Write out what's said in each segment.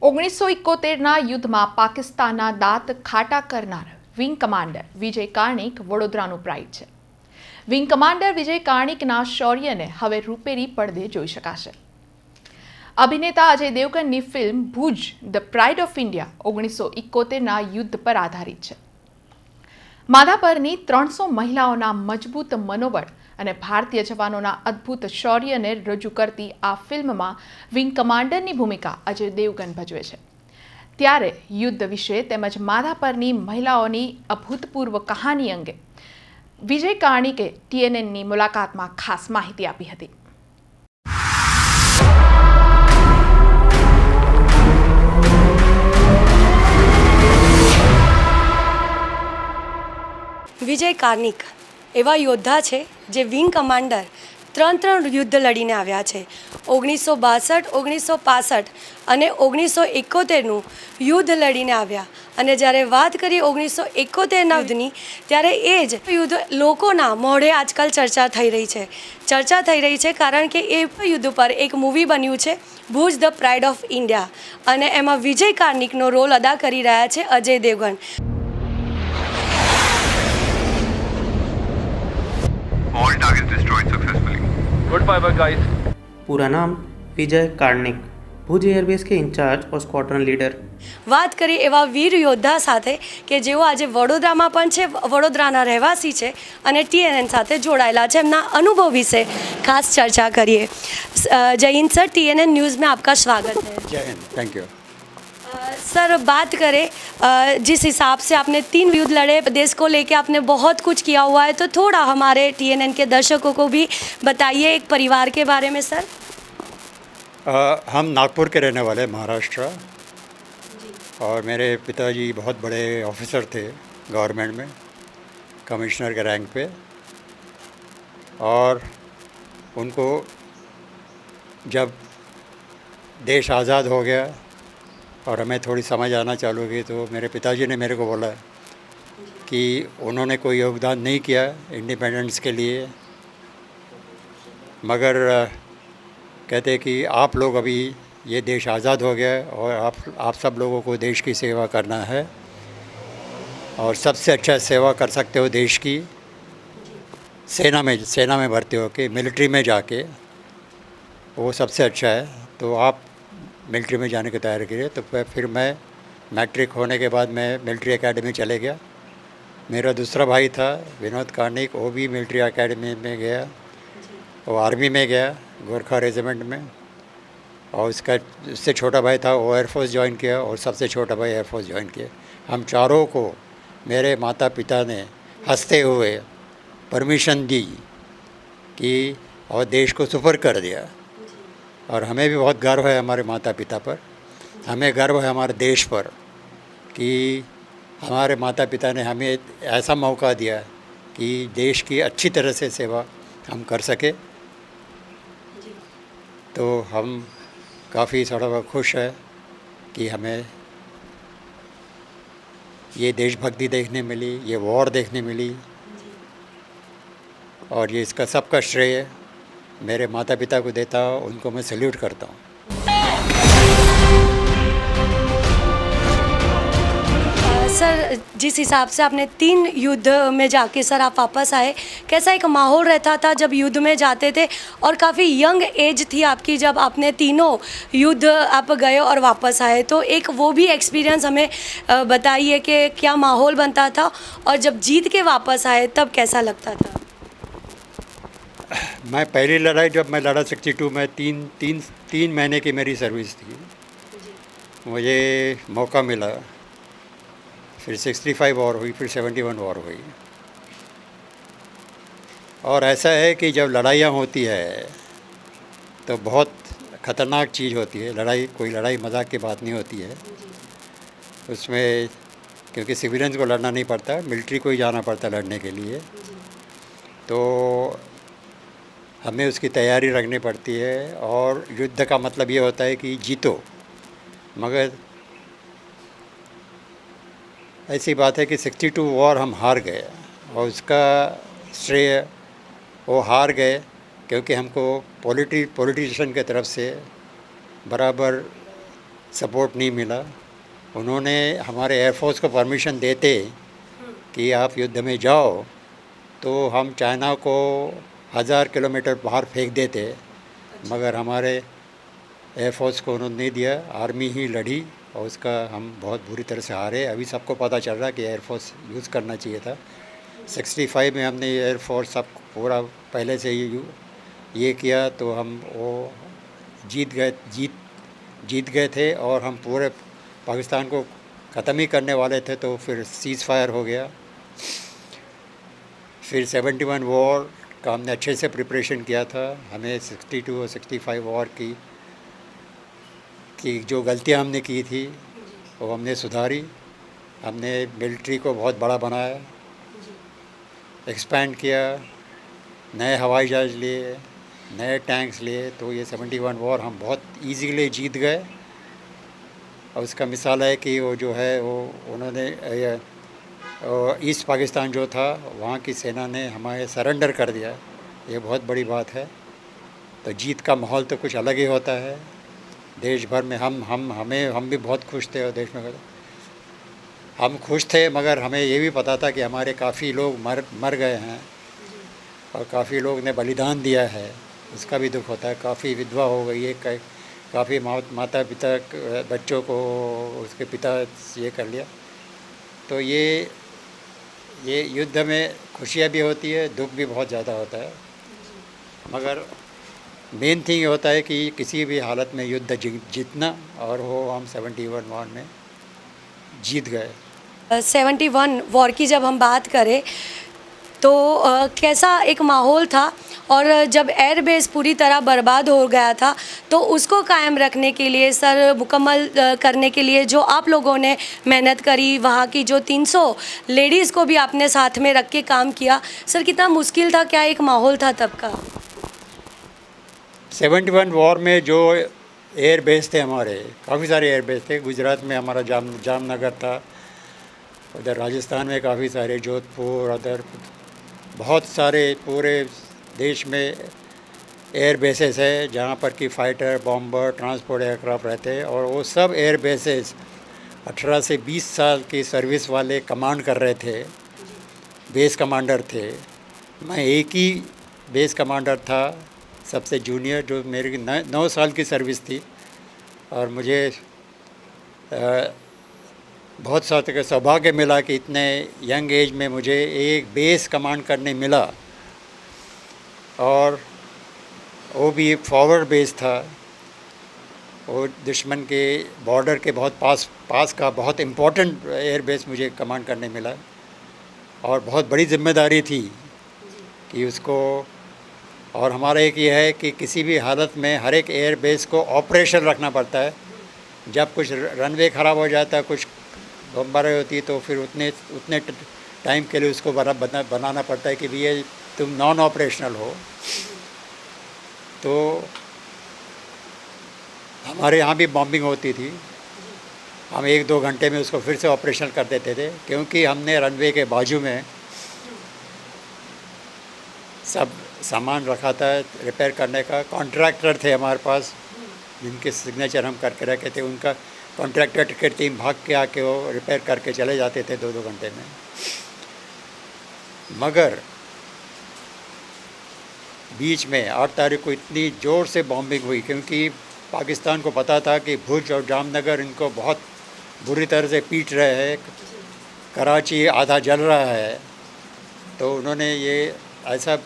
1971ના યુદ્ધમાં પાકિસ્તાનના દાંત ખાટા કરનાર વિંગ કમાન્ડર વિજય કાર્ણિક વડોદરાનું પ્રાઇડ છે. વિંગ કમાન્ડર વિજય કાર્ણિકના શૌર્યને હવે રૂપેરી પડદે જોઈ શકાશે. અભિનેતા અજય દેવગનની film Bhuj the pride of India 1971ના યુદ્ધ પર આધારિત છે. માધાપરની 300 મહિલાઓના મજબૂત મનોબળ અને ભારતીય જવાનોના અદ્ભુત શૌર્યને રજૂ કરતી આ ફિલ્મમાં વિંગ કમાન્ડરની ભૂમિકા અજય દેવગન ભજવે છે. ત્યારે યુદ્ધ વિશે તેમજ માધાપરની મહિલાઓની અભૂતપૂર્વ કહાની અંગે વિજય કાર્ણિકે TNNની મુલાકાતમાં ખાસ માહિતી આપી હતી. વિજય કાર્ણિક એવા યોદ્ધા છે જે વિંગ કમાન્ડર ત્રણ યુદ્ધ લડીને આવ્યા છે. 1962, 1965 અને 1971નું યુદ્ધ લડીને આવ્યા. અને જ્યારે વાત કરીએ 1971ના યુદ્ધની, ત્યારે એ જ યુદ્ધ લોકોના મોઢે આજકાલ ચર્ચા થઈ રહી છે કારણ કે એ યુદ્ધ પર એક મૂવી બન્યું છે Bhuj the pride of India, અને એમાં વિજય કાર્ણિકનો રોલ અદા કરી રહ્યા છે Ajay Devgan. All targets destroyed successfully. Good bye bye guys. पूरा नाम विजय कार्णिक, भुज एयरबेस के इंचार्ज और स्क्वाड्रन લીડર. વાત કરીએ એવા વીર યોદ્ધા સાથે કે જેઓ આજે વડોદરામાં પણ છે, વડોદરાના રહેવાસી છે અને TNN સાથે જોડાયેલા છે. એમના અનુભવ વિશે ખાસ ચર્ચા કરીએ. जय हिंद सर, TNN न्यूज़ में आपका स्वागत है. जय हिंद, थैंक यू. सर, बात करें जिस हिसाब से आपने 3 युद्ध लड़े, देश को लेके आपने बहुत कुछ किया हुआ है, तो थोड़ा हमारे TNN के दर्शकों को भी बताइए एक परिवार के बारे में. सर, हम नागपुर के रहने वाले, महाराष्ट्र, और मेरे पिताजी बहुत बड़े ऑफिसर थे गवर्नमेंट में, कमिश्नर के रैंक पे, और उनको जब देश आज़ाद हो गया और हमें थोड़ी समझ आना चालू हुई, तो मेरे पिताजी ने मेरे को बोला कि उन्होंने कोई योगदान नहीं किया इंडिपेंडेंस के लिए, मगर कहते कि आप लोग अभी ये देश आज़ाद हो गया और आप सब लोगों को देश की सेवा करना है, और सबसे अच्छा सेवा कर सकते हो देश की सेना में भर्ती हो के, मिलिट्री में जाके, वो सबसे अच्छा है. तो आप मिलिट्री में जाने की तैयारी करिए. तो फिर मैं मैट्रिक होने के बाद मैं मिलिट्री एकेडमी चले गया. मेरा दूसरा भाई था विनोद कार्णिक, वो भी मिलिट्री एकेडमी में गया, वो आर्मी में गया, गोरखा रेजिमेंट में, और उससे छोटा भाई था वो एयरफोर्स ज्वाइन किया, और सबसे छोटा भाई एयरफोर्स ज्वाइन किया. हम चारों को मेरे माता पिता ने हंसते हुए परमिशन दी कि और देश को सुपर कर दिया. और हमें भी बहुत गर्व है हमारे माता पिता पर, हमें गर्व है हमारे देश पर कि हमारे माता पिता ने हमें ऐसा मौका दिया कि देश की अच्छी तरह से सेवा हम कर सके. तो हम काफ़ी थोड़ा खुश है कि हमें ये देशभक्ति देखने मिली, ये वॉर देखने मिली, और ये इसका सबका श्रेय मेरे माता पिता को देता हूँ, उनको मैं सैल्यूट करता हूँ. सर, जिस हिसाब से आपने 3 युद्ध में जाके सर आप वापस आए, कैसा एक माहौल रहता था जब युद्ध में जाते थे, और काफ़ी यंग एज थी आपकी जब आपने तीनों युद्ध आप गए और वापस आए, तो एक वो भी एक्सपीरियंस हमें बताइए कि क्या माहौल बनता था, और जब जीत के वापस आए तब कैसा लगता था. मैं पहली लड़ाई जब मैं लड़ा 62 में, तीन महीने की मेरी सर्विस थी, मुझे मौका मिला. फिर 65 वॉर हुई, फिर 71 वॉर हुई. और ऐसा है कि जब लड़ाइयाँ होती है तो बहुत ख़तरनाक चीज़ होती है. कोई लड़ाई मजाक की बात नहीं होती है उसमें, क्योंकि सिविलियंस को लड़ना नहीं पड़ता, मिलिट्री को ही जाना पड़ता लड़ने के लिए. तो हमें उसकी तैयारी रखनी पड़ती है, और युद्ध का मतलब ये होता है कि जीतो. मगर ऐसी बात है कि 62 वॉर हम हार गए, और उसका श्रेय वो हार गए क्योंकि हमको पॉलिटिशियन की तरफ से बराबर सपोर्ट नहीं मिला। उन्होंने हमारे एयरफोर्स को परमिशन देते कि आप युद्ध में जाओ तो हम चाइना को 1000 किलोमीटर बाहर फेंक देते, मगर हमारे एयरफोर्स को उन्होंने नहीं दिया। आर्मी ही लड़ी और उसका हम बहुत बुरी तरह से हारे। अभी सबको पता चल रहा है कि एयरफोर्स यूज़ करना चाहिए था। 65 में हमने एयरफोर्स सब पूरा पहले से ही ये किया तो हम वो जीत गए थे और हम पूरे पाकिस्तान को ख़त्म ही करने वाले थे। तो फिर सीज़ फायर हो गया। फिर 71 वॉर का हमने अच्छे से प्रिपरेशन किया था। हमें 62 और 65 वॉर की जो गलतियां हमने की थी वो हमने सुधारी। हमने मिलिट्री को बहुत बड़ा बनाया, एक्सपैंड किया, नए हवाई जहाज़ लिए, नए टैंक्स लिए। तो ये 71 वॉर हम बहुत इजीली जीत गए। और उसका मिसाल है कि वो जो है वो उन्होंने ईस्ट पाकिस्तान जो था वहाँ की सेना ने हमारे सरेंडर कर दिया। ये बहुत बड़ी बात है। तो जीत का माहौल तो कुछ अलग ही होता है। देश भर में हम भी बहुत खुश थे और देश में हम खुश थे, मगर हमें ये भी पता था कि हमारे काफ़ी लोग मर गए हैं और काफ़ी लोग ने बलिदान दिया है। उसका भी दुख होता है। काफ़ी विधवा हो गई है, काफ़ी माता पिता बच्चों को उसके पिता ये कर लिया। तो ये युद्ध में खुशियाँ भी होती है, दुख भी बहुत ज़्यादा होता है, मगर मेन थिंग होता है कि किसी भी हालत में युद्ध जीतना, और वो हम 71 वॉर में जीत गए। 71 वॉर की जब हम बात करें तो कैसा एक माहौल था, और जब एयरबेस पूरी तरह बर्बाद हो गया था तो उसको कायम रखने के लिए सर, मुकम्मल करने के लिए जो आप लोगों ने मेहनत करी, वहाँ की जो 300 लेडीज़ को भी आपने साथ में रख के काम किया, सर कितना मुश्किल था, क्या एक माहौल था तब का? 71 वॉर में जो एयरबेस थे हमारे, काफ़ी सारे एयरबेस थे। गुजरात में हमारा जामनगर था, उधर राजस्थान में काफ़ी सारे, जोधपुर, उधर बहुत सारे पूरे देश में एयर बेसेस है जहाँ पर कि फ़ाइटर, बॉम्बर, ट्रांसपोर्ट एयरक्राफ्ट रहते हैं। और वो सब एयर बेसेस 18 से 20 साल की सर्विस वाले कमांड कर रहे थे, बेस कमांडर थे। मैं एक ही बेस कमांडर था, सबसे जूनियर, जो मेरी 9 साल की सर्विस थी। और मुझे बहुत सारा सौभाग्य मिला कि इतने यंग एज में मुझे एक बेस कमांड करने मिला, और वो भी फॉरवर्ड बेस था। वो दुश्मन के बॉर्डर के बहुत पास का बहुत इम्पोर्टेंट एयर बेस मुझे कमांड करने मिला, और बहुत बड़ी जिम्मेदारी थी कि उसको। और हमारा एक ये है कि किसी भी हालत में हर एक एयर बेस को ऑपरेशन रखना पड़ता है। जब कुछ रनवे ख़राब हो जाता है, कुछ बमबारी होती है, तो फिर उतने टाइम के लिए उसको बनाना पड़ता है कि भैया तुम नॉन ऑपरेशनल हो। तो हमारे यहाँ भी बॉम्बिंग होती थी, हम 1-2 घंटे में उसको फिर से ऑपरेशनल कर देते थे, क्योंकि हमने रनवे के बाजू में सब सामान रखा था रिपेयर करने का। कॉन्ट्रैक्टर थे हमारे पास जिनके सिग्नेचर हम करके रखे थे, उनका कॉन्ट्रैक्टर की टीम भाग के आके वो रिपेयर करके चले जाते थे 2-2 घंटे में। मगर बीच में 8 तारीख को इतनी ज़ोर से बॉम्बिंग हुई, क्योंकि पाकिस्तान को पता था कि भुज और जामनगर इनको बहुत बुरी तरह से पीट रहे हैं, कराची आधा जल रहा है। तो उन्होंने ये ऐसा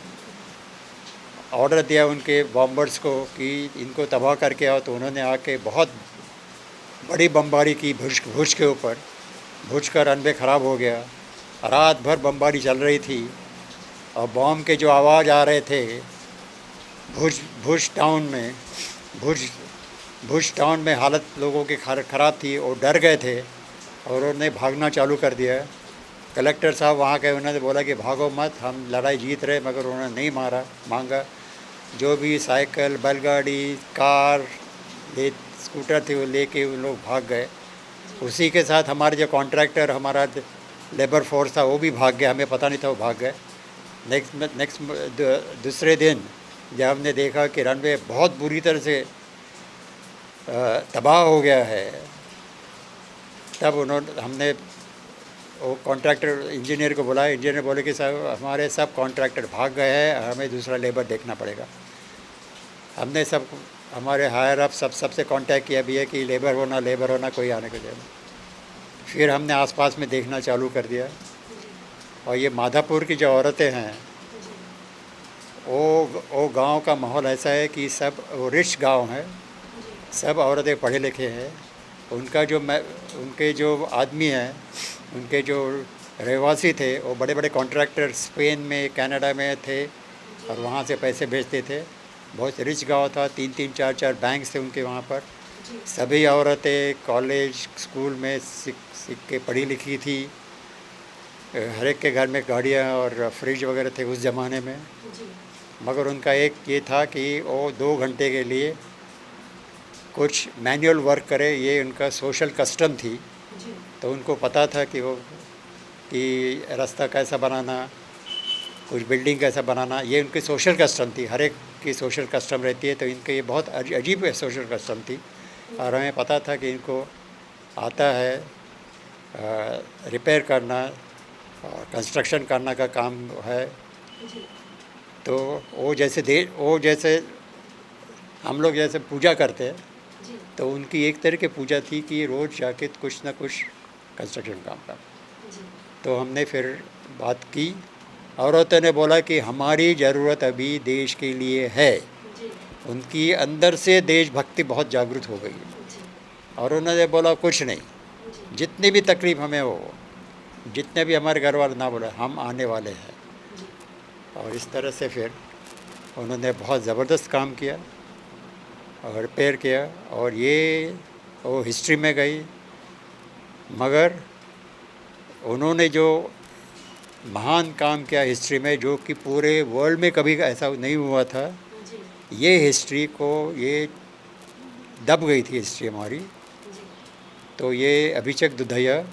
ऑर्डर दिया उनके बॉम्बर्स को कि इनको तबाह करके आओ। तो उन्होंने आके बहुत बड़ी बमबारी की भुज के ऊपर। भुज का रनवे ख़राब हो गया, रात भर बमबारी चल रही थी, और बॉम्ब के जो आवाज़ आ रहे थे भुज टाउन में हालत लोगों की ख़राब थी, और डर गए थे और उन्होंने भागना चालू कर दिया। कलेक्टर साहब वहाँ गए, उन्होंने बोला कि भागो मत, हम लड़ाई जीत रहे, मगर उन्होंने नहीं मांगा। जो भी साइकिल, बैलगाड़ी, कार, स्कूटर थे वो लेके उन लोग भाग गए। उसी के साथ हमारे जो कॉन्ट्रैक्टर, हमारा लेबर फोर्स था, वो भी भाग गया, हमें पता नहीं था वो भाग गए। दूसरे दिन जब हमने देखा कि रनवे बहुत बुरी तरह से तबाह हो गया है, तब हमने वो कॉन्ट्रैक्टर इंजीनियर को बुलाया। इंजीनियर बोले कि साहब हमारे सब कॉन्ट्रैक्टर भाग गए हैं, हमें दूसरा लेबर देखना पड़ेगा। हमने सब हमारे हायर अप सबसे कांटेक्ट किया भी है कि लेबर होना कोई आने को जाए। फिर हमने आसपास में देखना चालू कर दिया। और ये माधापुर की जो औरतें हैं, वो गांव का माहौल ऐसा है कि सब वो रिच गांव है, सब औरतें पढ़े लिखे हैं। उनके जो आदमी हैं, उनके जो रहवासी थे, वो बड़े बड़े कॉन्ट्रैक्टर स्पेन में, कनाडा में थे और वहाँ से पैसे भेजते थे। बहुत रिच गांव था, 3-3, 4-4 बैंक थे उनके वहाँ पर। सभी औरतें कॉलेज स्कूल में सीख के पढ़ी लिखी थी। हर एक के घर में गाड़ियाँ और फ्रिज वगैरह थे उस ज़माने में। मगर उनका एक ये था कि वो 2 घंटे के लिए कुछ मैनुअल वर्क करे, ये उनका सोशल कस्टम थी। तो उनको पता था कि रास्ता कैसा बनाना, कुछ बिल्डिंग कैसा बनाना, ये उनकी सोशल कस्टम थी। हर एक की सोशल कस्टम रहती है, तो इनके ये बहुत अजीब सोशल कस्टम थी। और हमें पता था कि इनको आता है रिपेयर करना और कंस्ट्रक्शन करना का काम है। तो वो जैसे हम लोग जैसे पूजा करते हैं, तो उनकी एक तरह की पूजा थी कि रोज़ जाके कुछ ना कुछ कंस्ट्रक्शन काम का। तो हमने फिर बात की। औरतों ने बोला कि हमारी ज़रूरत अभी देश के लिए है। उनकी अंदर से देशभक्ति बहुत जागृत हो गई। और उन्होंने बोला कुछ नहीं, जितनी भी तकलीफ़ हमें हो, जितने भी हमारे घर वाले ना बोले, हम आने वाले हैं। और इस तरह से फिर उन्होंने बहुत ज़बरदस्त काम किया और रिपेयर किया, और ये वो हिस्ट्री में गई। मगर उन्होंने जो महान काम किया हिस्ट्री में, जो कि पूरे वर्ल्ड में कभी ऐसा नहीं हुआ था, ये हिस्ट्री को ये दब गई थी हिस्ट्री हमारी। तो ये अभिषेक दुधैया,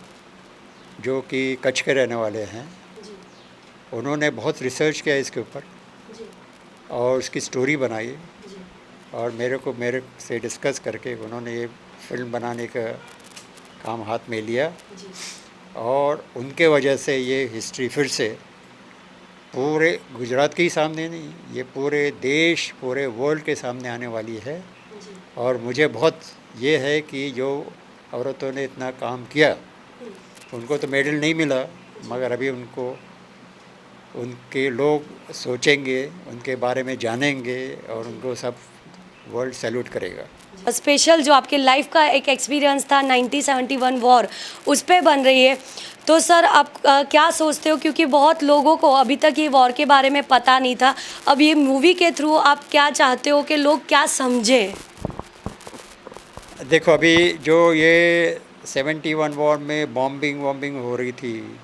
जो कि कच्छ के रहने वाले हैं, उन्होंने बहुत रिसर्च किया इसके ऊपर और उसकी स्टोरी बनाई। और मेरे से डिस्कस करके उन्होंने ये फिल्म बनाने का काम हाथ में लिया। और उनके वजह से ये हिस्ट्री फिर से पूरे गुजरात के ही सामने नहीं, ये पूरे देश, पूरे वर्ल्ड के सामने आने वाली है। और मुझे बहुत ये है कि जो औरतों ने इतना काम किया, उनको तो मेडल नहीं मिला, मगर अभी उनके लोग सोचेंगे, उनके बारे में जानेंगे और उनको सब वर्ल्ड सैल्यूट करेगा। स्पेशल जो आपके लाइफ का एक एक्सपीरियंस था 1971 वॉर, उस पे बन रही है। तो सर आप क्या सोचते हो, क्योंकि बहुत लोगों को अभी तक ये वॉर के बारे में पता नहीं था, अब ये मूवी के थ्रू आप क्या चाहते हो कि लोग क्या समझे? देखो, अभी जो ये 71 वॉर में बॉम्बिंग हो रही थी,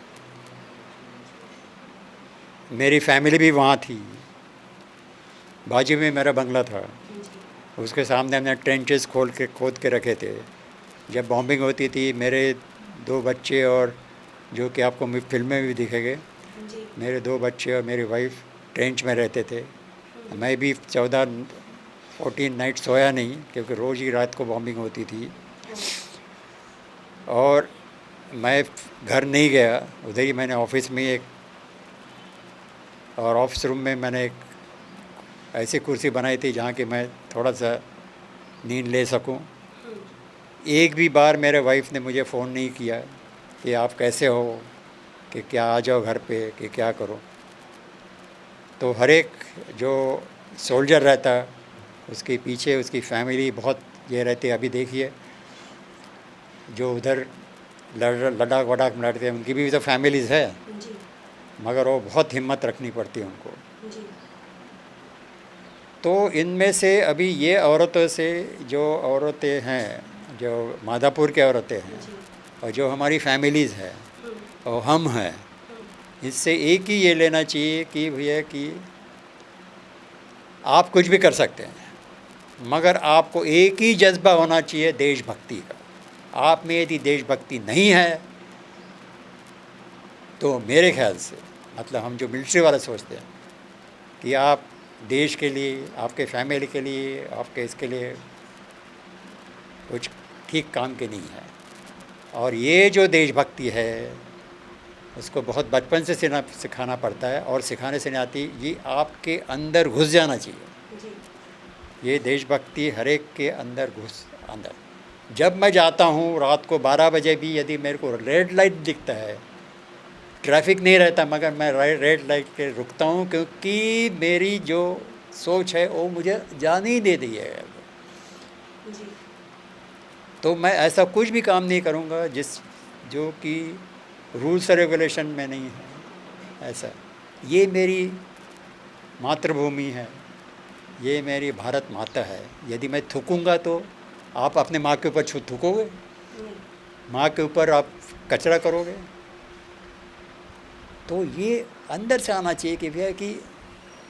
मेरी फैमिली भी वहाँ थी। बाजू में मेरा बंगला था, उसके सामने हमने ट्रेंचेस खोद के रखे थे। जब बॉम्बिंग होती थी, मेरे 2 बच्चे, और जो कि आपको फिल्म में भी दिखेंगे, मेरे 2 बच्चे और मेरी वाइफ ट्रेंच में रहते थे। मैं भी 14 नाइट सोया नहीं, क्योंकि रोज़ ही रात को बॉम्बिंग होती थी। और मैं घर नहीं गया, उधर ही मैंने ऑफिस में ऑफिस रूम में मैंने एक ऐसी कुर्सी बनाई थी जहाँ कि मैं थोड़ा सा नींद ले सकूं। एक भी बार मेरे वाइफ ने मुझे फ़ोन नहीं किया कि आप कैसे हो, कि क्या आ जाओ घर पे, कि क्या करो। तो हर एक जो सोल्जर रहता, उसके पीछे उसकी फैमिली बहुत ये रहती है। अभी देखिए, जो उधर लद्दाख वडाख में लड़ते हैं, उनकी भी तो फैमिलीज़ है, मगर वो बहुत हिम्मत रखनी पड़ती है उनको। तो इनमें से अभी ये औरतों से, जो औरतें हैं, जो माधापुर के औरतें हैं, और जो हमारी फैमिलीज़ है और हम हैं, इससे एक ही ये लेना चाहिए कि भैया कि आप कुछ भी कर सकते हैं, मगर आपको एक ही जज्बा होना चाहिए, देशभक्ति का। आप में यदि देशभक्ति नहीं है, तो मेरे ख्याल से, मतलब हम जो मिलिट्री वाले सोचते हैं कि आप देश के लिए, आपके फैमिली के लिए, आपके इसके लिए कुछ ठीक काम की नहीं है। और ये जो देशभक्ति है उसको बहुत बचपन से सिखाना पड़ता है, और सिखाने से नहीं आती, ये आपके अंदर घुस जाना चाहिए। ये देशभक्ति हर एक के अंदर अंदर। जब मैं जाता हूँ रात को 12 बजे भी यदि मेरे को रेड लाइट दिखता है, ट्रैफिक नहीं रहता, मगर मैं रेड लाइट पे रुकता हूँ, क्योंकि मेरी जो सोच है वो मुझे जाने ही दे दी है। तो मैं ऐसा कुछ भी काम नहीं करूँगा जो कि रूल्स और रेगुलेशन में नहीं है। ऐसा, ये मेरी मातृभूमि है, ये मेरी भारत माता है। यदि मैं थूकूंगा तो आप अपने माँ के ऊपर थूकोगे, माँ के ऊपर आप कचरा करोगे। तो ये अंदर से आना चाहिए कि भैया कि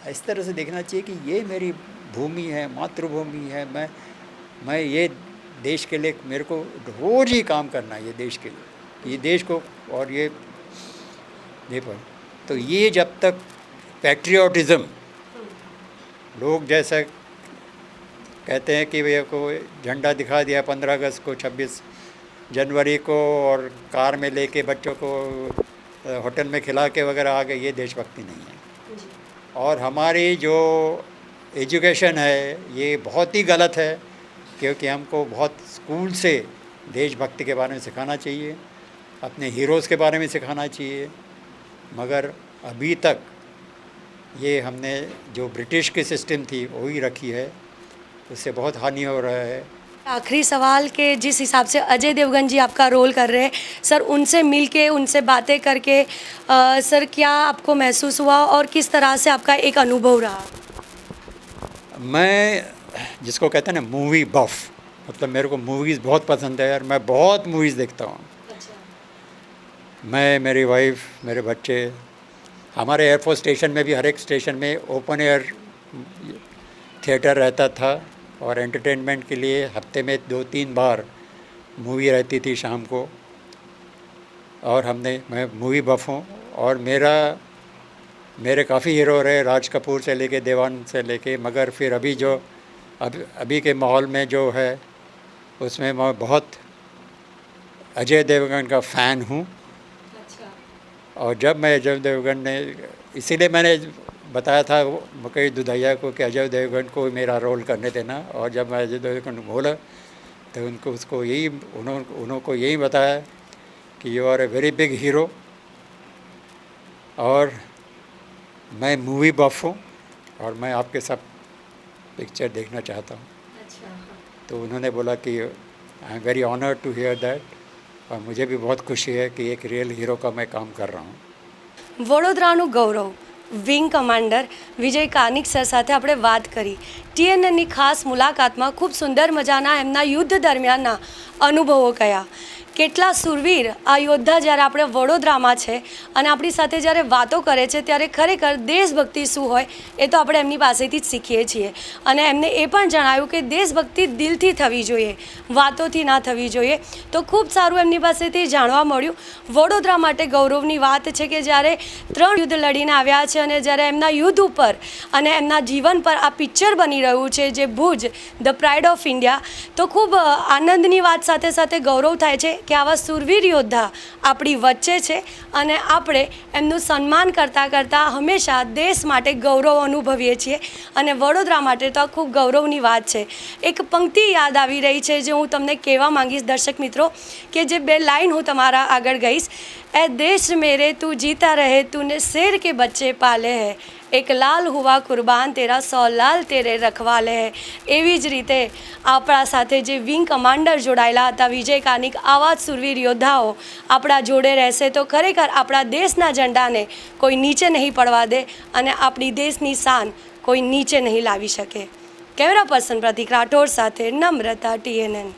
इस तरह से देखना चाहिए कि ये मेरी भूमि है, मातृभूमि है। मैं ये देश के लिए मेरे को रोज़ ही काम करना है, ये देश के लिए, ये देश को। और ये देखो, तो ये जब तक पैट्रियोटिज़म, लोग जैसा कहते हैं कि भैया को झंडा दिखा दिया 15 अगस्त को, 26 जनवरी को, और कार में लेके बच्चों को होटल में खिला के वगैरह आ गए, ये देशभक्ति नहीं है। और हमारी जो एजुकेशन है ये बहुत ही गलत है, क्योंकि हमको बहुत स्कूल से देशभक्ति के बारे में सिखाना चाहिए, अपने हीरोज़ के बारे में सिखाना चाहिए। मगर अभी तक ये हमने जो ब्रिटिश की सिस्टम थी वही रखी है, उससे बहुत हानि हो रहा है। आखिरी सवाल के जिस हिसाब से अजय देवगन जी आपका रोल कर रहे हैं सर, उनसे मिलके, उनसे बातें करके सर क्या आपको महसूस हुआ और किस तरह से आपका एक अनुभव रहा? मैं जिसको कहते हैं ना मूवी बफ, मतलब मेरे को मूवीज़ बहुत पसंद है यार, मैं बहुत मूवीज़ देखता हूँ। मैं, मेरी वाइफ, मेरे बच्चे, हमारे एयरफोर्स स्टेशन में भी हर एक स्टेशन में ओपन एयर थिएटर रहता था, और एंटरटेनमेंट के लिए हफ्ते में 2-3 बार मूवी रहती थी शाम को। और मैं मूवी बफ हूँ, और मेरे काफ़ी हीरो रहे, राज कपूर से लेके देवान से लेके। मगर फिर अभी के माहौल में जो है उसमें मैं बहुत अजय देवगन का फ़ैन हूँ। और जब मैं अजय देवगन ने, इसीलिए मैंने बताया था मुकेश दुधैया को कि अजय देवगन को मेरा रोल करने देना। और जब मैं अजय देवगन को बोला तो उनको यही बताया कि you are a very big hero, और मैं मूवी बफ हूँ, और मैं आपके सब पिक्चर देखना चाहता हूँ। तो उन्होंने बोला कि I am very honoured to hear that, और मुझे भी बहुत खुशी है कि एक रियल हीरो का मैं काम कर रहा हूँ। વડોદરાનું ગૌરવ વિંગ કમાન્ડર વિજય કાનિક સર સાથે આપણે વાત કરી। ટીએનએનની ખાસ મુલાકાતમાં ખૂબ સુંદર મજાના એમના યુદ્ધ દરમિયાનના અનુભવો કયા। કેટલા સુરવીર આ યોદ્ધા જ્યારે આપણે વડોદરામાં છે અને આપણી સાથે જ્યારે વાતો કરે છે ત્યારે ખરેખર દેશભક્તિ શું હોય એ તો આપણે એમની પાસેથી જ શીખીએ છીએ। અને એમને એ પણ જણાવ્યું કે દેશભક્તિ દિલથી થવી જોઈએ, વાતોથી ના થવી જોઈએ। તો ખૂબ સારું એમની પાસેથી જાણવા મળ્યું। વડોદરા માટે ગૌરવની વાત છે કે જ્યારે 3 યુદ્ધ લડીને આવ્યા છે અને જ્યારે એમના યુદ્ધ ઉપર અને એમના જીવન પર આ પિક્ચર બની રહ્યું છે જે Bhuj the pride of India, તો ખૂબ આનંદની વાત સાથે સાથે ગૌરવ થાય છે કે આવા સુરવીર યોદ્ધા આપણી વચ્ચે છે અને આપણે એમનું સન્માન કરતાં કરતાં હંમેશા દેશ માટે ગૌરવ અનુભવીએ છીએ। અને વડોદરા માટે તો આ ખૂબ ગૌરવની વાત છે। એક પંક્તિ યાદ આવી રહી છે જે હું તમને કહેવા માંગીશ દર્શક મિત્રો, કે જે 2 લાઈન હું તમારા આગળ ગઈશ। ए देश मेरे तू जीता रहे, तूने शेर के बच्चे पाले हैं, एक लाल हुआ कुर्बान तेरा 100 लाल तेरे रखवाले है। एवी ज रीते आपणा साथे जे विंग कमांडर जोड़ायेला हता विजय कानिक, आवा ज शूरवीर योद्धाओ आपणा जोड़े रहेशे तो खरेखर आपणा देशना झंडाने कोई नीचे नहीं पड़वा दे अने आपणी देशनी शान कोई नीचे नहीं लावी शके। कैमरा पर्सन प्रतीक राठौर साथे नम्रता, TNN।